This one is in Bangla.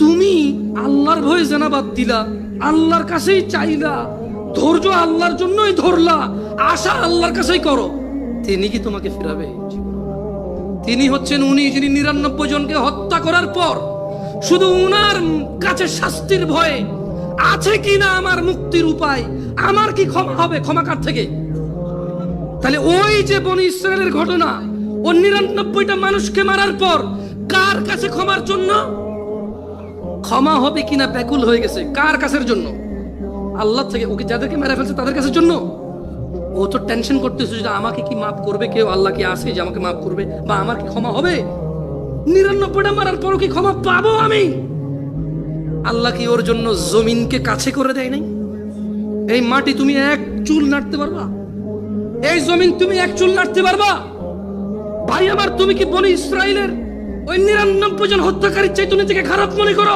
তুমি আল্লাহর ভয়ে জেনা বাদ দিলা, আল্লাহর কাছেই চাইলা, ধৈর্য আল্লাহর জন্যই ধরলা, আশা আল্লাহর কাছেই করো, তিনি কি তোমাকে ফিরাবে? তিনি হচ্ছেন উনি যিনি 99 জনকে হত্যা করার পর শুধু উনার কাছে শাস্তির ভয়ে আছে কিনা আমার মুক্তির উপায়, আমার কি ক্ষমা হবে, ক্ষমা কার থেকে? তাহলে ওই যে বনি ইসরায়েলের ঘটনা, ও 99টা মানুষকে মারার পর কার কাছে ক্ষমার জন্য, ক্ষমা হবে কিনা ব্যাকুল হয়ে গেছে, কার কাছের জন্য? আল্লাহ থেকে। ওকে যাদেরকে মেরে ফেলছে তাদের কাছের জন্য। ও তো টেনশন করতেছে যে আমাকে কি মাফ করবে কেউ, আল্লাহ কি আছে যে আমাকে মাফ করবে, বা আমার কি ক্ষমা হবে? 99টা মারার পরও কি ক্ষমা পাবো আমি? আল্লাহ কি ওর জন্য জমিনকে কাছে করে দেয় নাই? এই মাটি তুমি এক চুল নাড়তে পারবা? এই জমিন তুমি এক চুল নাড়তে পারবা? ভাই আমার, তুমি কি বনি ইসরায়েলের ওই 99 জন হত্যাকারীর চাইতে নিজেকে খারাপ মনে করো?